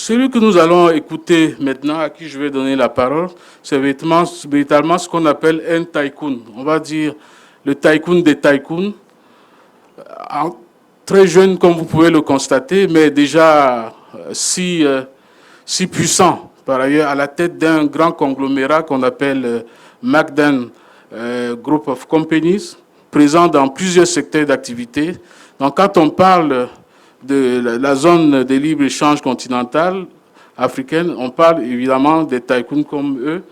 Celui que nous allons écouter maintenant, à qui je vais donner la parole, c'est véritablement ce qu'on appelle un tycoon. On va dire le tycoon des tycoons. Très jeune, comme vous pouvez le constater, mais déjà si puissant. Par ailleurs, à la tête d'un grand conglomérat qu'on appelle McDan Group of Companies, présent dans plusieurs secteurs d'activité. Donc, quand on parle de la zone de libre-échange continentale africaine, on parle évidemment des tycoons comme eux.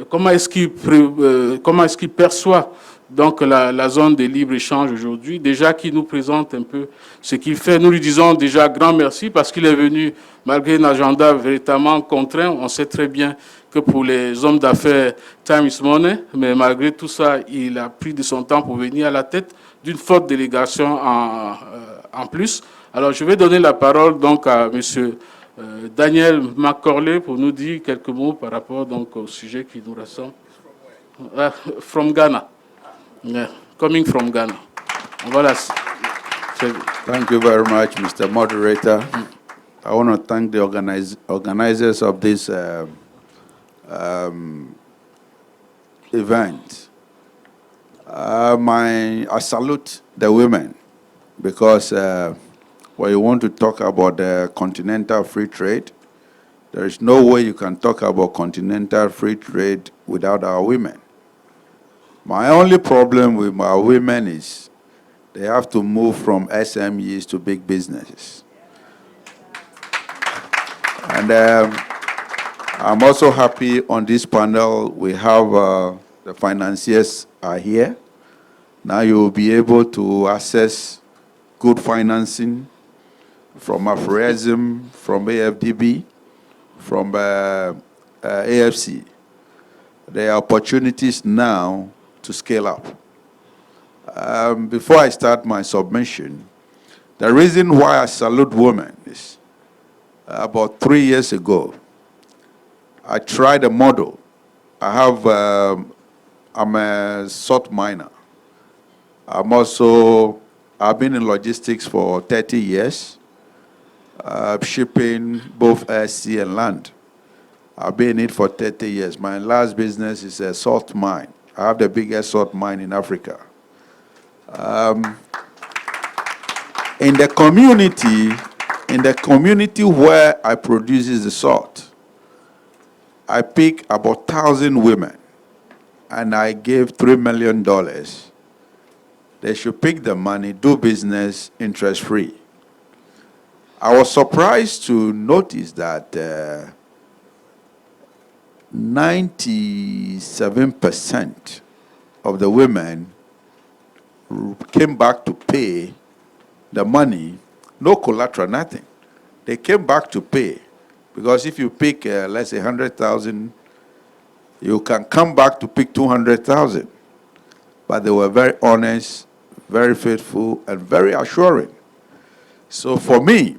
Comment est-ce qu'ils perçoivent donc la zone de libre-échange aujourd'hui? Déjà, qui nous présente un peu ce qu'il fait. Nous lui disons déjà grand merci parce qu'il est venu malgré un agenda véritablement contraint. On sait très bien que pour les hommes d'affaires, time is money, mais malgré tout ça, il a pris de son temps pour venir à la tête d'une forte délégation en plus. Alors, je vais donner la parole donc à M. Daniel Macorlé pour nous dire quelques mots par rapport donc au sujet qui nous rassemble. From Ghana. Yeah, coming from Ghana. Voilà. Thank you very much, Mr. Moderator. I want to thank the organizers of this event. I salute the women because when you want to talk about the continental free trade, there is no way you can talk about continental free trade without our women. My only problem with my women is they have to move from SMEs to big businesses. And I'm also happy on this panel we have the financiers are here. Now you will be able to access good financing from Afrism, from AFDB, from AFC. There are opportunities now to scale up. Before I start my submission, the reason why I salute women is about 3 years ago, I tried a model. I'm a salt miner. I've been in logistics for 30 years, shipping both air, sea, and land. I've been in it for 30 years. My last business is a salt mine. I have the biggest salt mine in Africa. In the community where I produce the salt, I pick about 1,000 women, and I gave $3 million. They should pick the money, do business interest-free. I was surprised to notice that 97% of the women came back to pay the money, no collateral, nothing. They came back to pay. Because if you pick, let's say, 100,000, you can come back to pick 200,000. But they were very honest, very faithful, and very assuring. So for me,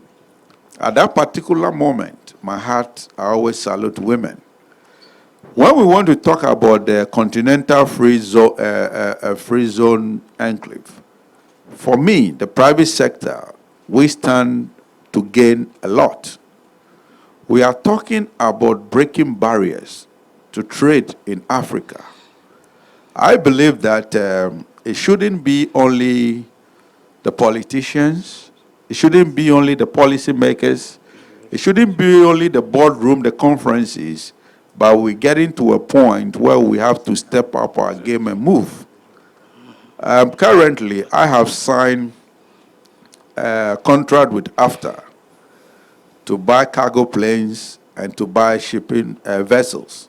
at that particular moment, my heart, I always salute women. When we want to talk about the continental free zone enclave, for me, the private sector, we stand to gain a lot. We are talking about breaking barriers to trade in Africa. I believe that it shouldn't be only the politicians, it shouldn't be only the policymakers, it shouldn't be only the boardroom, the conferences, but we're getting to a point where we have to step up our game and move. Currently, I have signed a contract with AFTA to buy cargo planes and to buy shipping vessels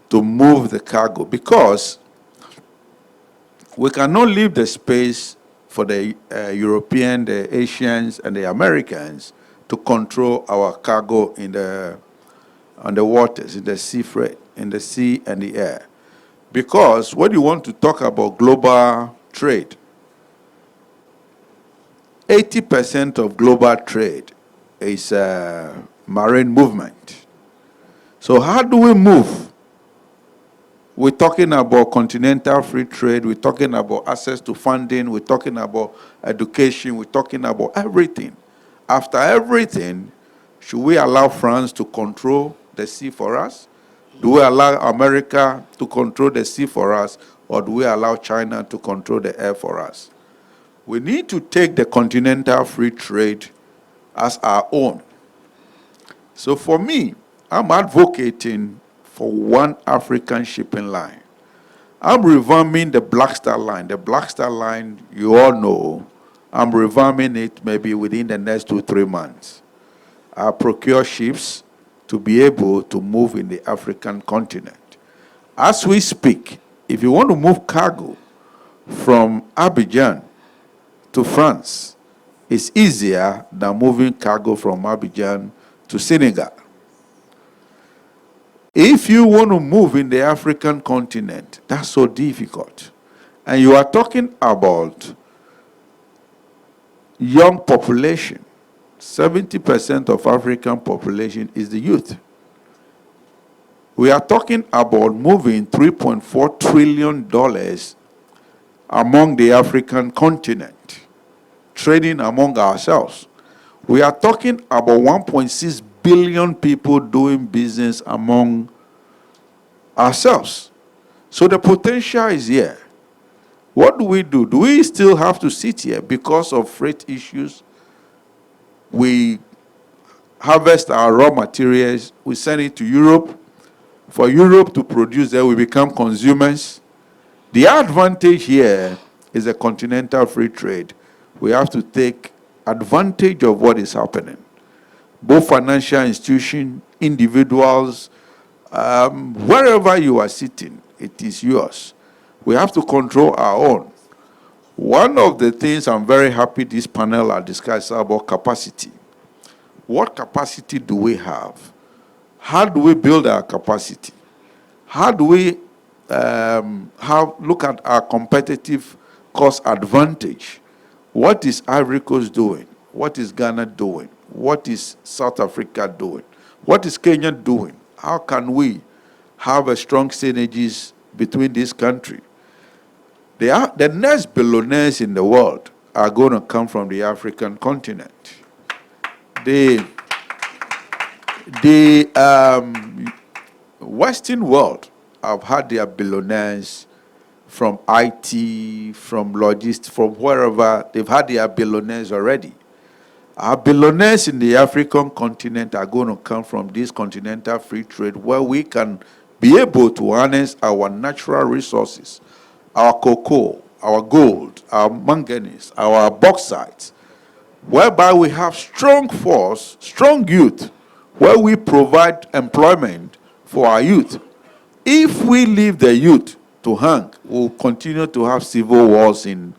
to move the cargo, because we cannot leave the space for the European, the Asians, and the Americans to control our cargo on the waters, in the sea freight, in the sea and the air. Because when you want to talk about global trade, 80% of global trade is marine movement. So how do we move? We're talking about continental free trade, we're talking about access to funding, we're talking about education, we're talking about everything. After everything, Should we allow France to control the sea for us? Do we allow America to control the sea for us, or do we allow China to control the air for us? We need to take the continental free trade as our own. So for me, I'm advocating for one African shipping line. I'm revamping the Black Star Line. The Black Star Line, you all know, I'm revamping it maybe within the next 2-3 months. I'll procure ships to be able to move in the African continent. As we speak, if you want to move cargo from Abidjan to France, it's easier than moving cargo from Abidjan to Senegal. If you want to move in the African continent, that's so difficult. And you are talking about young population. 70% of African population is the youth. We are talking about moving $3.4 trillion among the African continent, trading among ourselves. We are talking about 1.6 billion people doing business among ourselves. So the potential is here. What do we do? Do we still have to sit here because of freight issues? We harvest our raw materials, we send it to Europe. For Europe to produce there, we become consumers. The advantage here is a continental free trade. We have to take advantage of what is happening. Both financial institutions, individuals, wherever you are sitting, it is yours. We have to control our own. One of the things I'm very happy this panel are discussing about capacity. What capacity do we have? How do we build our capacity? How do we look at our competitive cost advantage? What is Ivory Coast doing? What is Ghana doing? What is South Africa doing? What is Kenya doing? How can we have a strong synergies between this country? The next billionaires in the world are going to come from the African continent. The Western world have had their billionaires from IT, from logistics, from wherever. They've had their billionaires already. Our billionaires in the African continent are going to come from this continental free trade where we can be able to harness our natural resources, our cocoa, our gold, our manganese, our bauxite, whereby we have strong force, strong youth, where we provide employment for our youth. If we leave the youth to hang, we'll continue to have civil wars in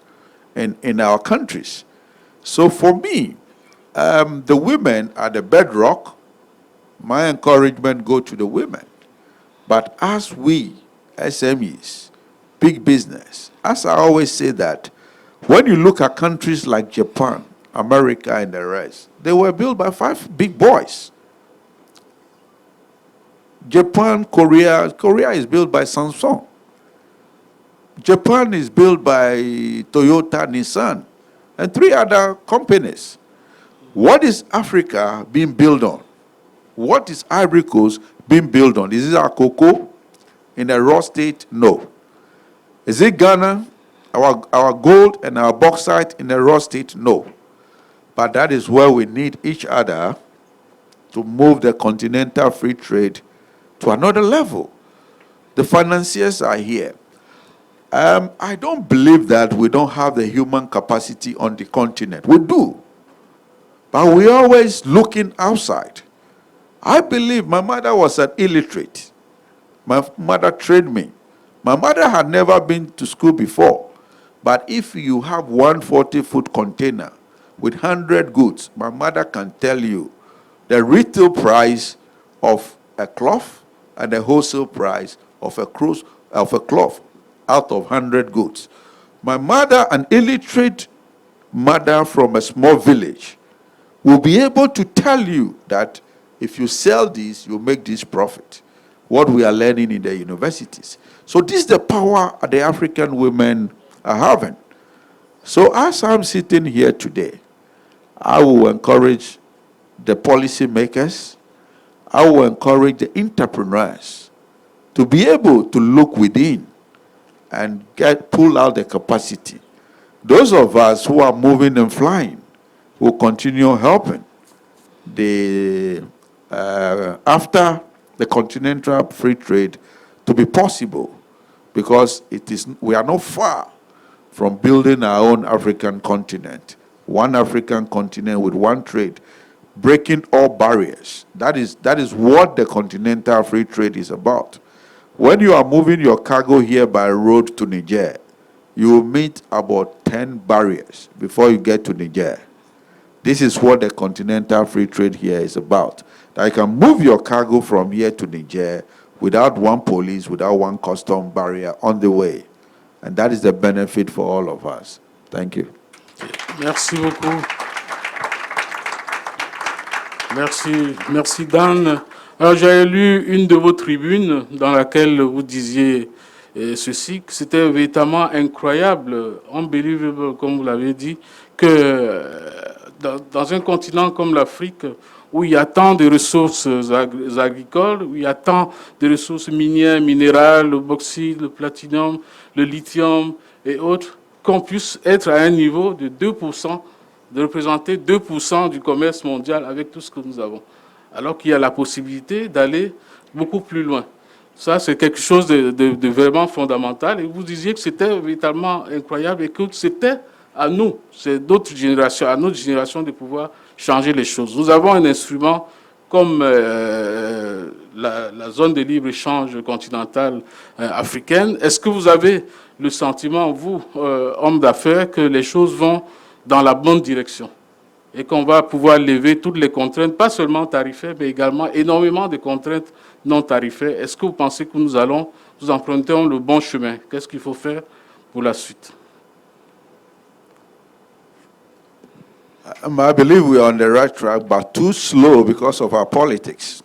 our countries. So for me, the women are the bedrock. My encouragement go to the women. But as we, SMEs, big business, as I always say that, when you look at countries like Japan, America, and the rest, they were built by 5 big boys. Japan, Korea is built by Samsung. Japan is built by Toyota, Nissan, and 3 other companies. What is Africa being built on? What is Ivory Coast being built on? Is it our cocoa in a raw state? No. Is it Ghana, our gold and our bauxite in a raw state? No. But that is where we need each other to move the continental free trade to another level. The financiers are here. I don't believe that we don't have the human capacity on the continent. We do. But we're always looking outside. I believe my mother was an illiterate. My mother trained me. My mother had never been to school before. But if you have 140-foot container with 100 goods, my mother can tell you the retail price of a cloth and the wholesale price of a cloth out of 100 goods. My mother, an illiterate mother from a small village, will be able to tell you that if you sell this, you make this profit. What we are learning in the universities. So this is the power the African women are having. So as I'm sitting here today, I will encourage the policymakers. I will encourage the entrepreneurs to be able to look within and pull out the capacity. Those of us who are moving and flying will continue helping. After the continental free trade to be possible, because we are not far from building our own African continent, one African continent with one trade, breaking all barriers. That is what the continental free trade is about. When you are moving your cargo here by road to Niger, you will meet about 10 barriers before you get to Niger. This is what the continental free trade here is about. That you can move your cargo from here to Niger without one police, without one custom barrier on the way. And that is the benefit for all of us. Thank you. Merci beaucoup. Merci Dan. Alors j'ai lu une de vos tribunes dans laquelle vous disiez ceci, que c'était véritablement incroyable, unbelievable comme vous l'avez dit, que dans un continent comme l'Afrique, où il y a tant de ressources agricoles, où il y a tant de ressources minières, minérales, le bauxite, le platinum, le lithium et autres, qu'on puisse être à un niveau de 2%, de représenter 2% du commerce mondial avec tout ce que nous avons. Alors qu'il y a la possibilité d'aller beaucoup plus loin. Ça, c'est quelque chose de vraiment fondamental. Et vous disiez que c'était véritablement incroyable et que c'était à nous, c'est d'autres générations, à notre génération de pouvoir changer les choses. Nous avons un instrument comme la zone de libre-échange continentale africaine. Est-ce que vous avez le sentiment, vous, homme d'affaires, que les choses vont dans la bonne direction et qu'on va pouvoir lever toutes les contraintes, pas seulement tarifaires, mais également énormément de contraintes non tarifaires? Est-ce que vous pensez que nous empruntons le bon chemin? Qu'est-ce qu'il faut faire pour la suite? I believe we are on the right track, but too slow because of our politics.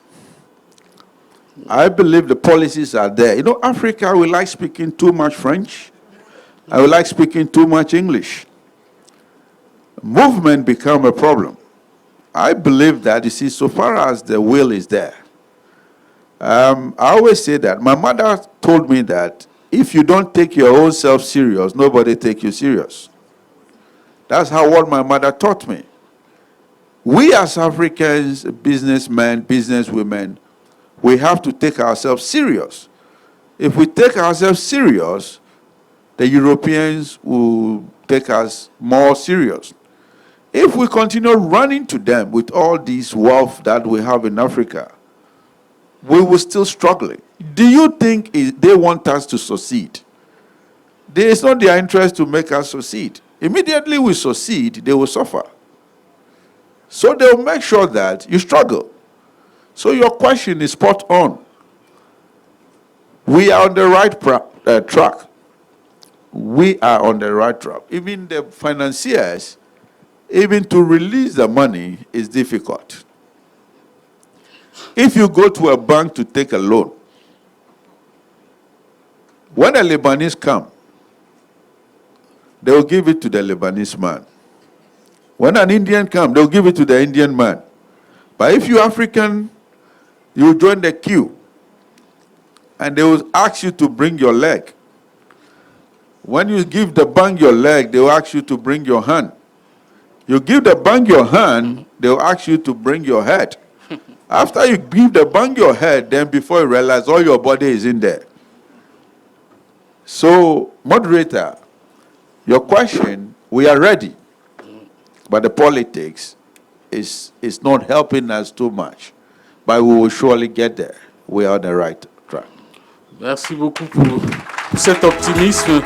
I believe the policies are there. You know, Africa, we like speaking too much French. I would like speaking too much English. Movement become a problem. I believe that, you see, so far as the will is there. I always say that. My mother told me that if you don't take your own self serious, nobody take you serious. That's what my mother taught me. We as Africans, businessmen, businesswomen, we have to take ourselves serious. If we take ourselves serious, the Europeans will take us more serious. If we continue running to them with all this wealth that we have in Africa, we will still struggle. Do you think they want us to succeed? It's not their interest to make us succeed. Immediately we succeed, they will suffer. So they will make sure that you struggle. So your question is spot on. We are on the right track. We are on the right track. Even the financiers, even to release the money is difficult. If you go to a bank to take a loan, when a Lebanese come, they will give it to the Lebanese man. When an Indian comes, they will give it to the Indian man. But if you're African, you join the queue, and they will ask you to bring your leg. When you give the bank your leg, they will ask you to bring your hand. You give the bank your hand, they will ask you to bring your head. After you give the bank your head, then before you realize all your body is in there. So, moderator, your question, we are ready. But the politics is not helping us too much. But we will surely get there. We are on the right track. Merci beaucoup pour cet optimisme.